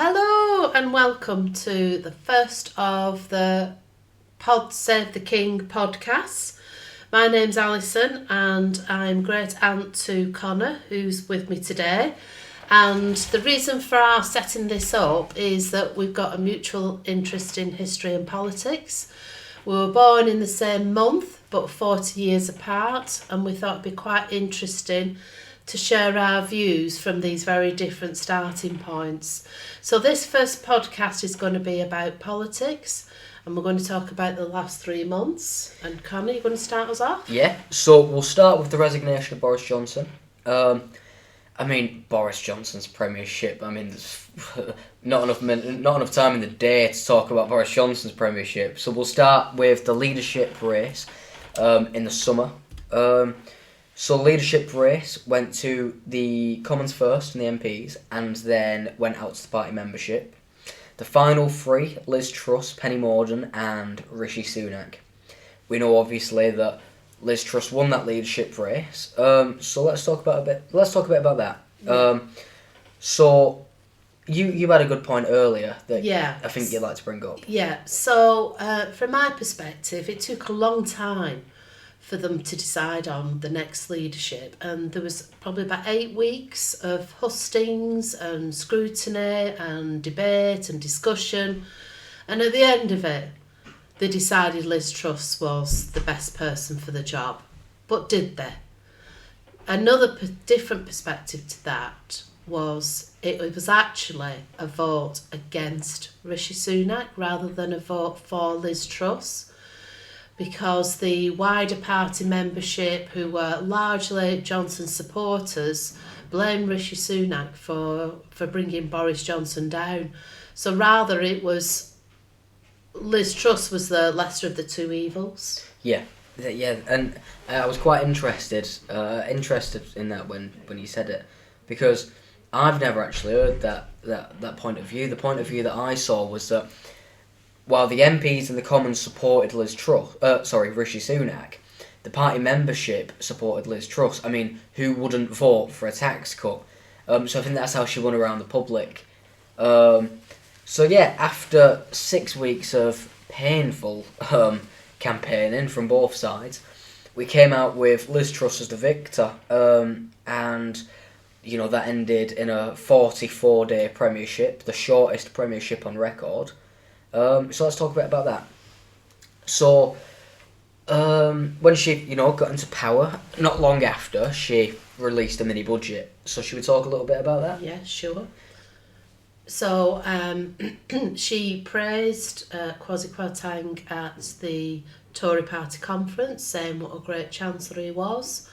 Hello and welcome to the first of the Pod Save the King podcasts. My name's Alison and I'm great aunt to Connor, who's with me today. And the reason for our setting this up is that we've got a mutual interest in history and politics. We were born in the same month but 40 years apart, and we thought it'd be quite interesting to share our views from these very different starting points. So this first podcast is going to be about politics, and we're going to talk about the last 3 months. And Connor, you're going to start us off? Yeah, so we'll start with the resignation of Boris Johnson. Boris Johnson's premiership, there's not enough time in the day to talk about Boris Johnson's premiership. So we'll start with the leadership race in the summer. So leadership race went to the Commons first and the MPs, and then went out to the party membership. The final three: Liz Truss, Penny Mordaunt, and Rishi Sunak. We know obviously that Liz Truss won that leadership race. So let's talk a bit about that. So you had a good point earlier that I think you'd like to bring up. Yeah. So from my perspective, it took a long time for them to decide on the next leadership, and there was probably about 8 weeks of hustings and scrutiny and debate and discussion, and at the end of it they decided Liz Truss was the best person for the job. But did they? Another different perspective to that was it was actually a vote against Rishi Sunak rather than a vote for Liz Truss, because the wider party membership, who were largely Johnson supporters, blamed Rishi Sunak for bringing Boris Johnson down. So rather it was Liz Truss was the lesser of the two evils. Yeah, and I was quite interested in that when you said it, because I've never actually heard that point of view. The point of view that I saw was that while the MPs and the Commons supported Rishi Sunak, the party membership supported Liz Truss. Who wouldn't vote for a tax cut? So I think that's how she won around the public. After 6 weeks of painful campaigning from both sides, we came out with Liz Truss as the victor, and that ended in a 44-day premiership, the shortest premiership on record. So let's talk a bit about that. So, when she, got into power, not long after, she released a mini budget. So should we talk a little bit about that? Yeah, sure. So, she praised Kwasi Kwarteng at the Tory party conference, saying what a great chancellor he was.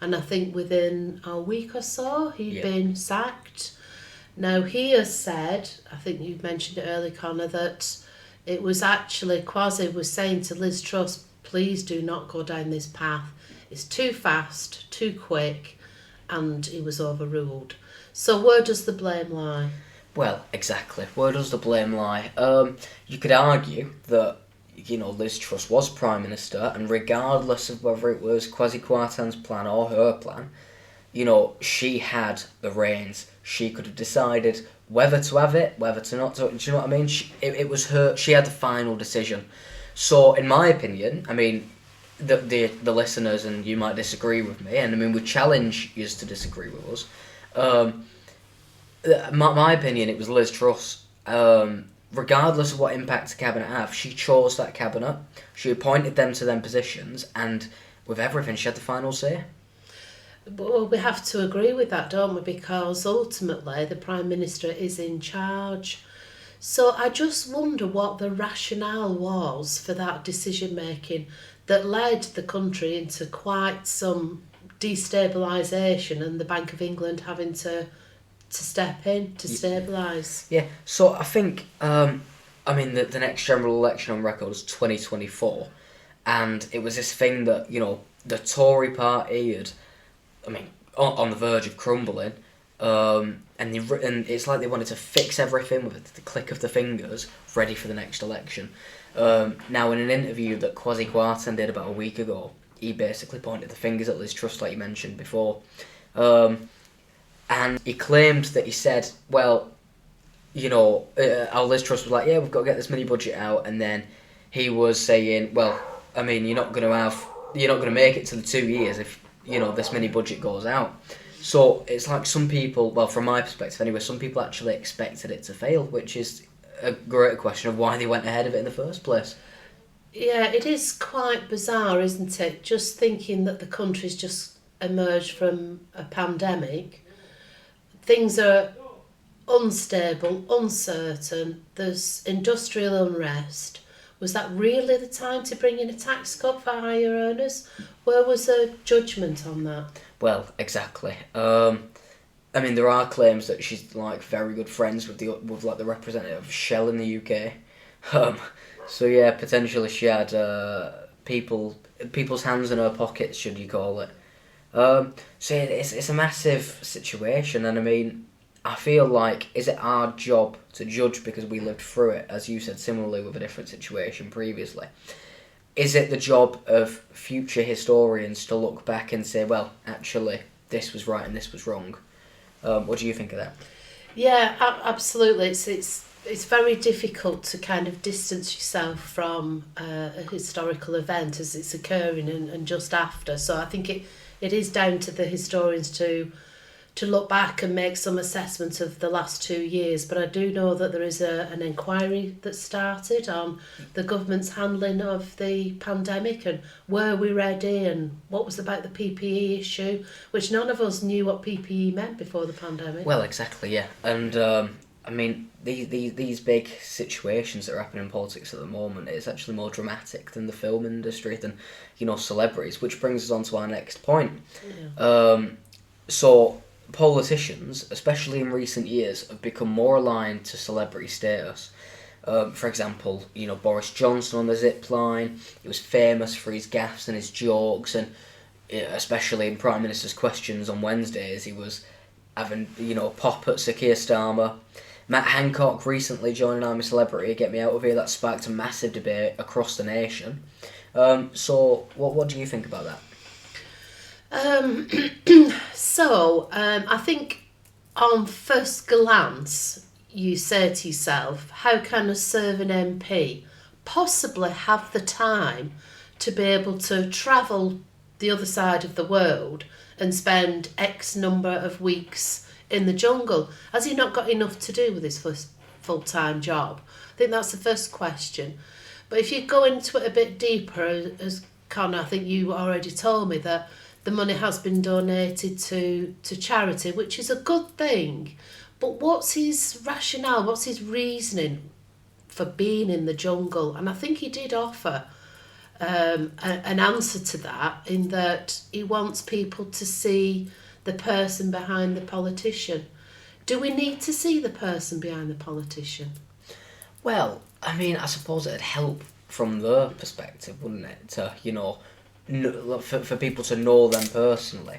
And I think within a week or so, he'd been sacked. Now, he has said, I think you mentioned it earlier, Connor, that it was actually Kwasi was saying to Liz Truss, please do not go down this path. It's too fast, too quick, and he was overruled. So where does the blame lie? Well, exactly. Where does the blame lie? You could argue that, Liz Truss was Prime Minister, and regardless of whether it was Kwasi Kwarteng's plan or her plan, she had the reins. She could have decided whether to have it, whether to not. Do you know what I mean? It was her. She had the final decision. So, in my opinion, the listeners, and you might disagree with me, and we challenge you to disagree with us. My opinion, it was Liz Truss. Regardless of what impact the cabinet have, she chose that cabinet. She appointed them to them positions, and with everything, she had the final say. Well, we have to agree with that, don't we? Because ultimately the Prime Minister is in charge. So I just wonder what the rationale was for that decision making that led the country into quite some destabilisation, and the Bank of England having to step in to stabilise. Yeah, so I think the next general election on record is 2024, and it was this thing that the Tory party had on the verge of crumbling, and it's like they wanted to fix everything with the click of the fingers, ready for the next election. Now, in an interview that Kwasi Kwarteng did about a week ago, he basically pointed the fingers at Liz Truss, like you mentioned before, and he claimed that he said, well, our Liz Truss was like, yeah, we've got to get this mini budget out, and then he was saying, well, I mean, you're not going to make it to the 2 years if this mini budget goes out. So it's like some people, well, from my perspective anyway, some people actually expected it to fail, which is a great question of why they went ahead of it in the first place. Yeah, it is quite bizarre, isn't it? Just thinking that the country's just emerged from a pandemic. Things are unstable, uncertain, there's industrial unrest. Was that really the time to bring in a tax cut for higher earners? Where was the judgment on that? Well, exactly. I mean, there are claims that she's like very good friends with the representative of Shell in the UK. So yeah, potentially she had people's hands in her pockets, should you call it? So yeah, it's a massive situation, and I mean, I feel like, is it our job to judge because we lived through it, as you said, similarly with a different situation previously? Is it the job of future historians to look back and say, well, actually, this was right and this was wrong? What do you think of that? Yeah, absolutely. It's very difficult to kind of distance yourself from a historical event as it's occurring and just after. So I think it is down to the historians to look back and make some assessment of the last 2 years. But I do know that there is an inquiry that started on the government's handling of the pandemic and were we ready and what was about the PPE issue, which none of us knew what PPE meant before the pandemic. Well, exactly, yeah. And I mean, these big situations that are happening in politics at the moment, it's actually more dramatic than the film industry, than, celebrities, which brings us on to our next point. Yeah. So politicians, especially in recent years, have become more aligned to celebrity status. For example, Boris Johnson on the zip line, he was famous for his gaffes and his jokes, and especially in Prime Minister's Questions on Wednesdays, he was having, pop at Sir Keir Starmer. Matt Hancock recently joined I'm a Celebrity, Get Me Out of Here. That sparked a massive debate across the nation. So what do you think about that? I think on first glance, you say to yourself, how can a serving MP possibly have the time to be able to travel the other side of the world and spend X number of weeks in the jungle? Has he not got enough to do with his full-time job? I think that's the first question. But if you go into it a bit deeper, as Connor, I think you already told me that the money has been donated to charity, which is a good thing. But what's his rationale? What's his reasoning for being in the jungle? And I think he did offer an answer to that, in that he wants people to see the person behind the politician. Do we need to see the person behind the politician? Well, I mean, I suppose it'd help from their perspective, wouldn't it? To, for people to know them personally.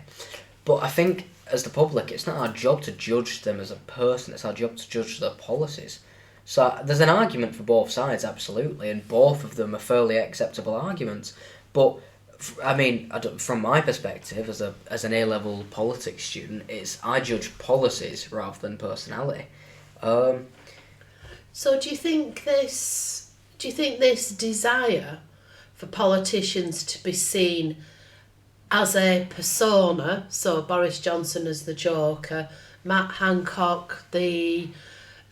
But I think, as the public, it's not our job to judge them as a person, it's our job to judge their policies. So there's an argument for both sides, absolutely, and both of them are fairly acceptable arguments. But I mean, from my perspective, as an A-level politics student, I judge policies rather than personality. So do you think this desire for politicians to be seen as a persona, so Boris Johnson as the Joker, Matt Hancock, the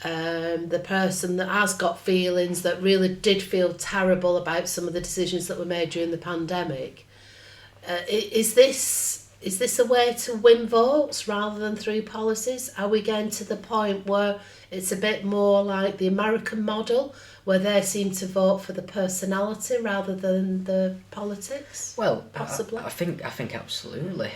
person that has got feelings, that really did feel terrible about some of the decisions that were made during the pandemic, is this a way to win votes rather than through policies? Are we getting to the point where it's a bit more like the American model, where they seem to vote for the personality rather than the politics? Well, possibly. I think absolutely.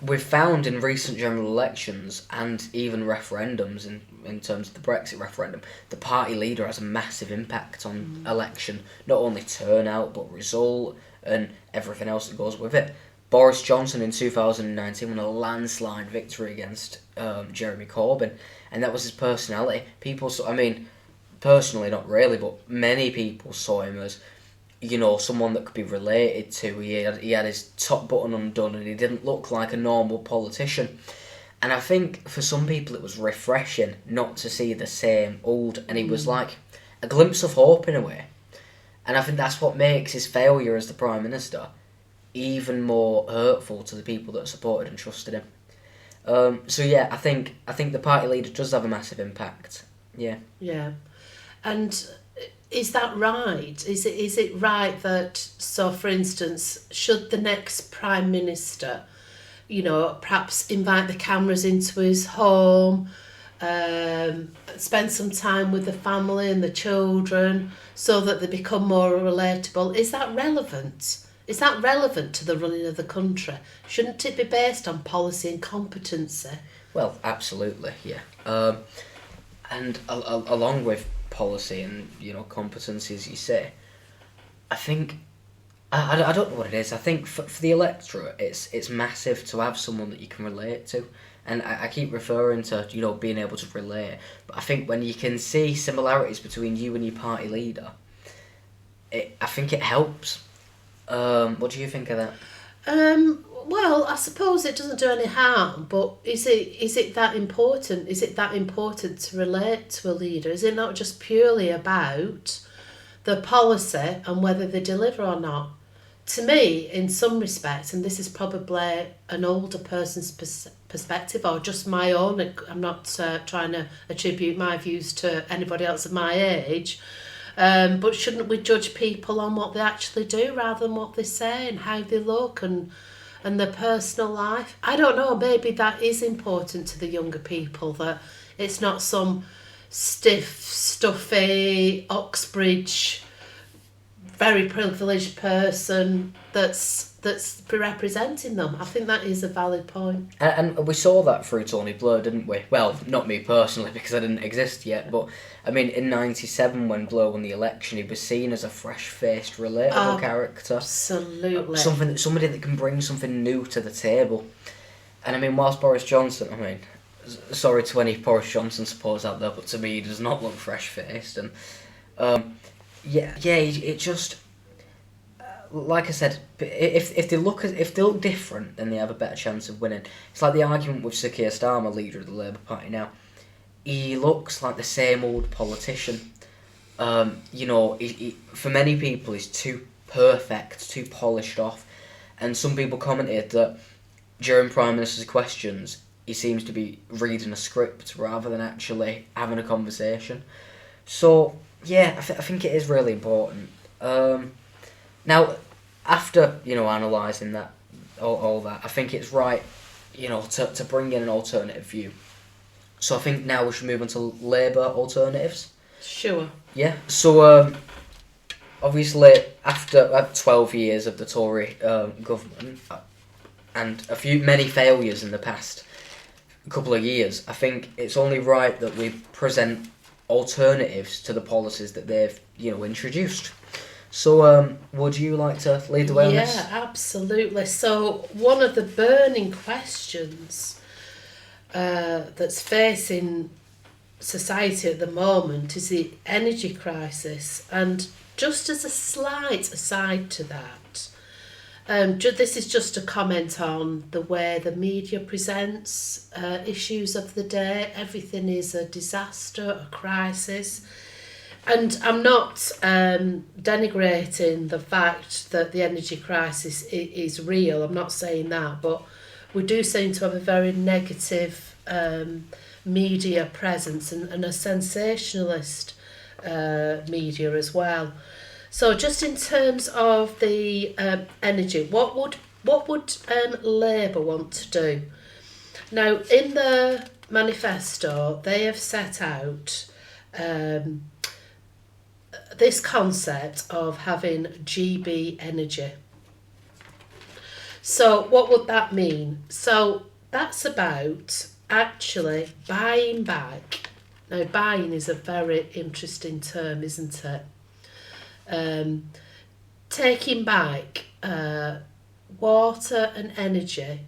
We've found in recent general elections and even referendums, in terms of the Brexit referendum, the party leader has a massive impact on election, not only turnout but result and everything else that goes with it. Boris Johnson in 2019 won a landslide victory against Jeremy Corbyn, and that was his personality. People saw, I mean, personally not really, but many people saw him as, someone that could be related to. He had his top button undone and he didn't look like a normal politician. And I think for some people it was refreshing not to see the same old, and it was like a glimpse of hope in a way. And I think that's what makes his failure as the Prime Minister even more hurtful to the people that supported and trusted him. So yeah, I think the party leader does have a massive impact. Yeah. Yeah. And is that right? Is it right that, so for instance, should the next Prime Minister, perhaps invite the cameras into his home, spend some time with the family and the children so that they become more relatable? Is that relevant? Is that relevant to the running of the country? Shouldn't it be based on policy and competency? Well, absolutely, yeah. And along with policy and competency, as you say, I think I don't know what it is. I think for the electorate, it's massive to have someone that you can relate to, and I keep referring to being able to relate. But I think when you can see similarities between you and your party leader, I think it helps. What do you think of that? Well, I suppose it doesn't do any harm, but is it that important? Is it that important to relate to a leader? Is it not just purely about the policy and whether they deliver or not? To me, in some respects, and this is probably an older person's perspective or just my own, I'm not trying to attribute my views to anybody else of my age, but shouldn't we judge people on what they actually do rather than what they say and how they look and their personal life? I don't know, maybe that is important to the younger people, that it's not some stiff, stuffy, Oxbridge, very privileged person that's representing them. I think that is a valid point. And we saw that through Tony Blair, didn't we? Well, not me personally, because I didn't exist yet, but I mean, in '97 when Blair won the election, he was seen as a fresh-faced, relatable character. Absolutely. Somebody that can bring something new to the table. And I mean, whilst Boris Johnson, sorry to any Boris Johnson supporters out there, but to me he does not look fresh-faced. And it just, like I said, if they look different, then they have a better chance of winning. It's like the argument with Sir Keir Starmer, leader of the Labour Party now. He looks like the same old politician. He, for many people, he's too perfect, too polished off. And some people commented that during Prime Minister's questions, he seems to be reading a script rather than actually having a conversation. So, yeah, I think it is really important. Now, after, analysing that, all that, I think it's right, to bring in an alternative view. So I think now we should move on to Labour alternatives. Sure. Yeah. So obviously after 12 years of the Tory government and many failures in the past couple of years, I think it's only right that we present alternatives to the policies that they've introduced. So would you like to lead the way on this? Yeah, absolutely. So one of the burning questions that's facing society at the moment is the energy crisis. And just as a slight aside to that, this is just a comment on the way the media presents issues of the day. Everything is a disaster, a crisis. And I'm not denigrating the fact that the energy crisis is real. I'm not saying that, but we do seem to have a very negative media presence and a sensationalist media as well. So just in terms of the energy, what would Labour want to do? Now, in the manifesto, they have set out this concept of having GB energy. So what would that mean? So that's about actually buying back. Now, buying is a very interesting term, isn't it? Taking back water and energy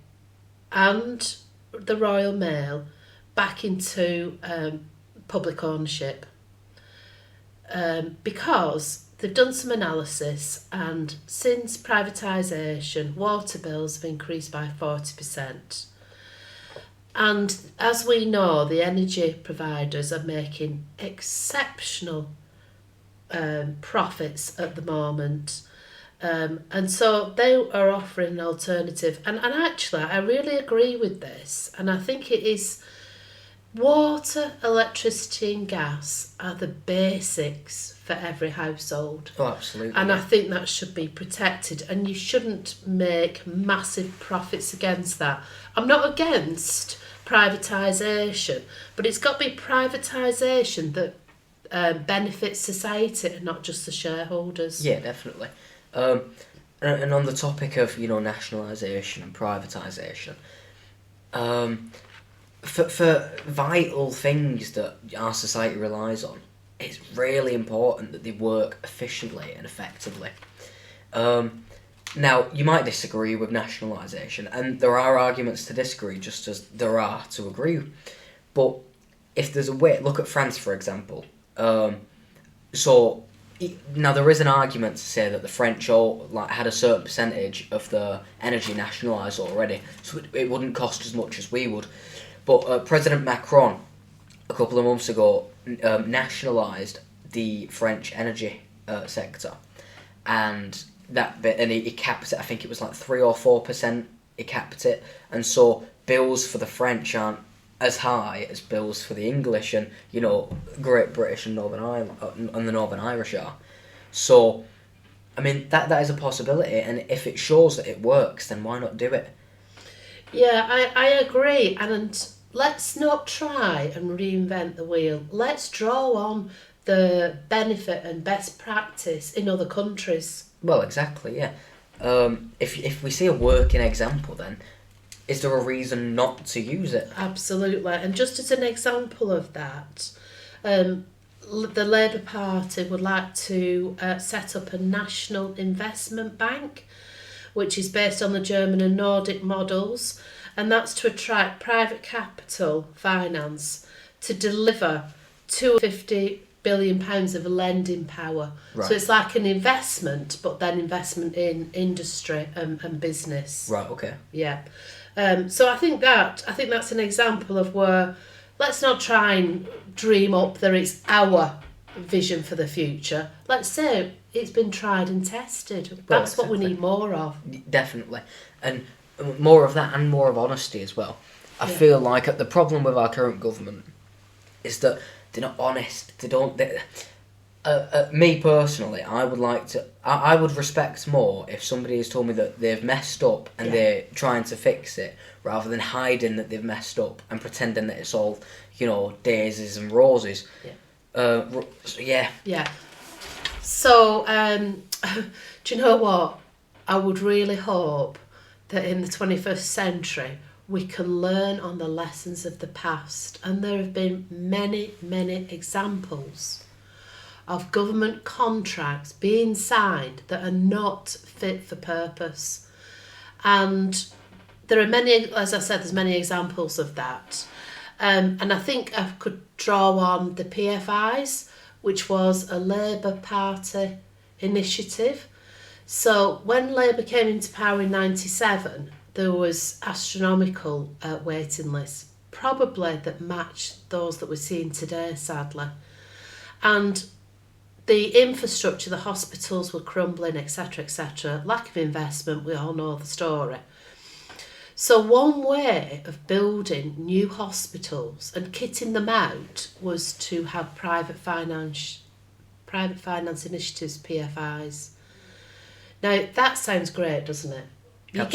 and the Royal Mail back into public ownership. Because they've done some analysis, and since privatisation, water bills have increased by 40%. And as we know, the energy providers are making exceptional profits at the moment. And so they are offering an alternative. And actually, I really agree with this. And I think it is water, electricity and gas are the basics for every household. Oh, absolutely. And I think that should be protected. And you shouldn't make massive profits against that. I'm not against privatisation, but it's got to be privatisation that benefits society and not just the shareholders. Yeah, definitely. And on the topic of, nationalisation and privatisation, for vital things that our society relies on, it's really important that they work efficiently and effectively. Now, you might disagree with nationalisation, and there are arguments to disagree just as there are to agree. But if there's a way, look at France, for example. Now there is an argument to say that the French had a certain percentage of the energy nationalised already, so it wouldn't cost as much as we would. But President Macron, a couple of months ago, nationalised the French energy sector, and he capped it. I think it was like 3 or 4%. He capped it, and so bills for the French aren't as high as bills for the English and Great British and Northern Ireland and the Northern Irish are. So, I mean that is a possibility, and if it shows that it works, then why not do it? Yeah, I agree, and let's not try and reinvent the wheel. Let's draw on the benefit and best practice in other countries. Well, exactly, yeah. If we see a working example, then is there a reason not to use it? Absolutely, and just as an example of that, the Labour Party would like to set up a national investment bank, which is based on the German and Nordic models, and that's to attract private capital finance to deliver £250 billion of lending power. Right. So it's like an investment, but then investment in industry and business. Right. Okay. Yeah. So I think that's an example of where let's not try and dream up that it's our vision for the future. Let's say it's been tried and tested. That's what we need more of. Definitely. And more of that and more of honesty as well. I feel like the problem with our current government is that they're not honest. Me personally, I would respect more if somebody has told me that they've messed up and they're trying to fix it, rather than hiding that they've messed up and pretending that it's all, daisies and roses. Yeah. So, do you know what? I would really hope that in the 21st century we can learn on the lessons of the past, and there have been many, many examples of government contracts being signed that are not fit for purpose. And there are many, as I said, there's many examples of that. And I think I could draw on the PFIs, which was a Labour Party initiative. So when Labour came into power in 1997, there was astronomical waiting lists, probably that matched those that we're seeing today, sadly. And the infrastructure, the hospitals were crumbling, etc., etc. Lack of investment, we all know the story. So one way of building new hospitals and kitting them out was to have private finance initiatives, PFIs. Now that sounds great, doesn't it? You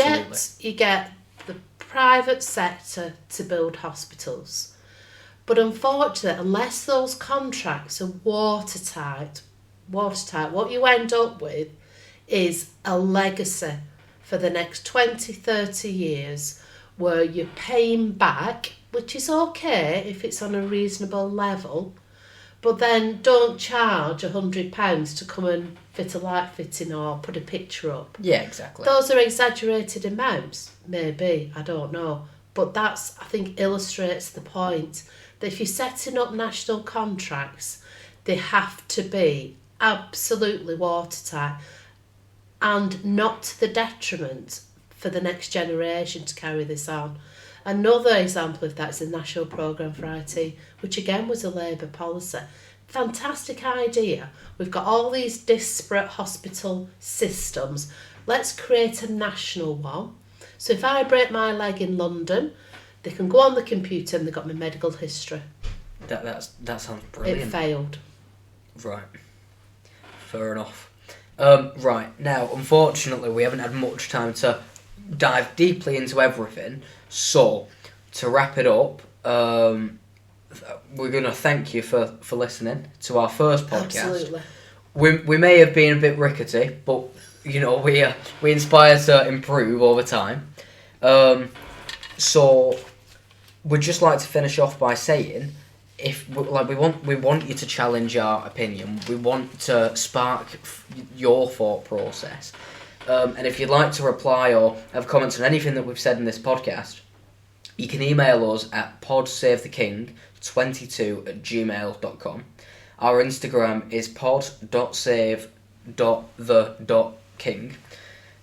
get the private sector to build hospitals. But unfortunately, unless those contracts are watertight, what you end up with is a legacy for the next 20, 30 years where you're paying back, which is okay if it's on a reasonable level, but then don't charge £100 to come and fit a light fitting or put a picture up. Yeah, exactly. Those are exaggerated amounts, maybe, I don't know. But that's, I think, illustrates the point that if you're setting up national contracts, they have to be absolutely watertight and not to the detriment for the next generation to carry this on. Another example of that is the National Programme for IT, which again was a Labour policy. Fantastic idea. We've got all these disparate hospital systems. Let's create a national one. So if I break my leg in London, they can go on the computer and they've got my medical history. That sounds brilliant. It failed. Right. Fair enough. Right, now, unfortunately, we haven't had much time to dive deeply into everything. So, to wrap it up, we're going to thank you for listening to our first podcast. Absolutely. We may have been a bit rickety, but, we inspire to improve over time. So, we'd just like to finish off by saying, we want you to challenge our opinion. We want to spark your thought process. And if you'd like to reply or have comments on anything that we've said in this podcast, you can email us at podsavetheking22@gmail.com. Our Instagram is pod.save.the.king.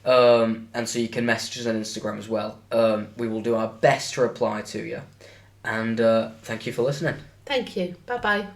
And so you can message us on Instagram as well. We will do our best to reply to you. And thank you for listening. Thank you. Bye-bye.